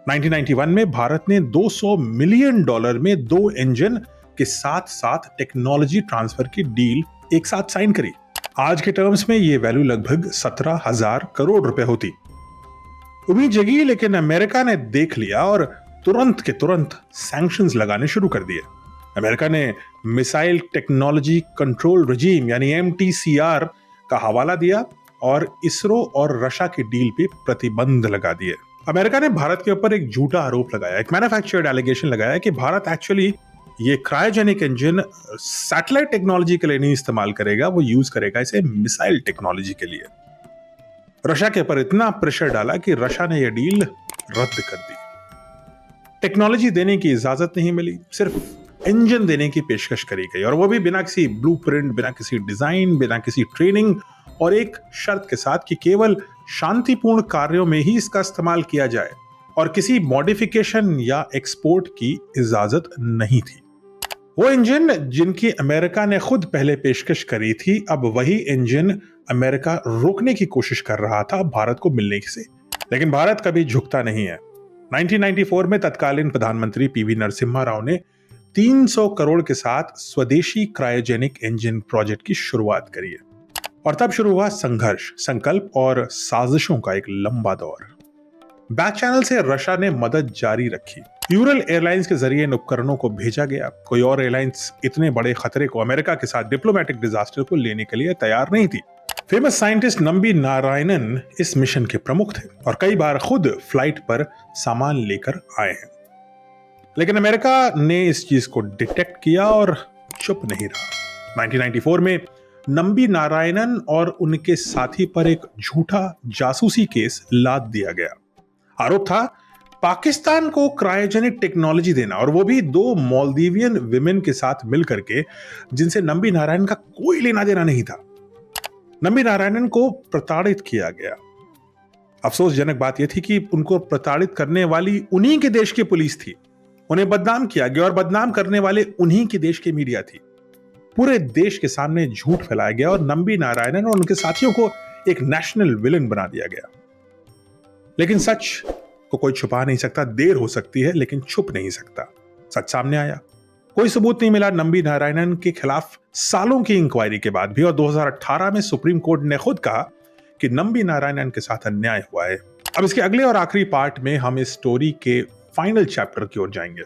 1991 में भारत ने $200 मिलियन में 2 इंजन के साथ साथ टेक्नोलॉजी ट्रांसफर की डील एक साथ साइन करी। आज के टर्म्स में ये वैल्यू लगभग 17,000 करोड़ रुपए होती। उम्मीद जगी, लेकिन अमेरिका ने देख लिया और तुरंत के तुरंत सैंक्शंस लगाने शुरू कर दिए। अमेरिका ने मिसाइल टेक्नोलॉजी कंट्रोल रजीम यानी MTCR का हवाला दिया और इसरो और रशिया की डील पे प्रतिबंध लगा दिए। अमेरिका ने भारत के ऊपर एक झूठा आरोप लगाया, एक मैन्युफैक्चर्ड एलिगेशन लगाया कि भारत एक्चुअली ये क्रायोजेनिक इंजन सैटेलाइट टेक्नोलॉजी के लिए नहीं इस्तेमाल करेगा, वो यूज करेगा इसे मिसाइल टेक्नोलॉजी के लिए। रशिया के ऊपर इतना प्रेशर डाला कि रशिया ने यह डील रद्द कर दी। टेक्नोलॉजी देने की इजाजत नहीं मिली, सिर्फ इंजन देने की पेशकश करी गई, और वो भी बिना किसी ब्लूप्रिंट, बिना किसी डिजाइन, बिना किसी ट्रेनिंग, और एक शर्त के साथ कि केवल शांतिपूर्ण कार्यों में ही इसका इस्तेमाल किया जाए और किसी मॉडिफिकेशन या एक्सपोर्ट की इजाजत नहीं थी। वो इंजन जिनकी अमेरिका ने खुद पहले पेशकश करी थी, अब वही इंजन अमेरिका रोकने की कोशिश कर रहा था भारत को मिलने से, लेकिन भारत कभी झुकता नहीं है। 1994 में तत्कालीन प्रधानमंत्री PV नरसिम्हा राव ने 300 करोड़ के साथ स्वदेशी क्रायोजेनिक इंजन प्रोजेक्ट की शुरुआत करी है, और तब शुरू हुआ संघर्ष, संकल्प और साजिशों का एक लंबा दौर। बैक चैनल से रशिया ने मदद जारी रखी। यूरल एयरलाइंस के जरिए इन उपकरणों को भेजा गया। कोई और एयरलाइंस इतने बड़े खतरे को, अमेरिका के साथ डिप्लोमेटिक डिजास्टर को लेने के लिए तैयार नहीं थी। फेमस साइंटिस्ट नंबी नारायणन इस मिशन के प्रमुख थे और कई बार खुद फ्लाइट पर सामान लेकर आए हैं, लेकिन अमेरिका ने इस चीज को डिटेक्ट किया और चुप नहीं रहा। 1994 में नंबी नारायणन और उनके साथी पर एक झूठा जासूसी केस लाद दिया गया। आरोप था पाकिस्तान को क्रायोजेनिक टेक्नोलॉजी देना, और वो भी 2 मालदीवियन विमेन के साथ मिलकर के, जिनसे नंबी नारायणन का कोई लेना देना नहीं था। नंबी नारायणन को प्रताड़ित किया गया। अफसोसजनक बात यह थी कि उनको प्रताड़ित करने वाली उन्हीं के देश की पुलिस थी। उन्हें बदनाम किया गया और बदनाम करने वाले उन्हीं के देश की मीडिया थी। पूरे देश के सामने झूठ फैलाया गया और नंबी नारायणन और उनके साथियों को एक नेशनल विलन बना दिया गया। लेकिन सच को कोई छुपा नहीं सकता। देर हो सकती है लेकिन छुप नहीं सकता। सच सामने आया। कोई सबूत नहीं मिला नंबी नारायणन के खिलाफ सालों की इंक्वायरी के बाद भी, और 2018 में सुप्रीम कोर्ट ने खुद कहा कि नंबी नारायणन के साथ अन्याय हुआ है। अब इसके अगले और आखिरी पार्ट में हम इस स्टोरी के फाइनल चैप्टर की ओर जाएंगे।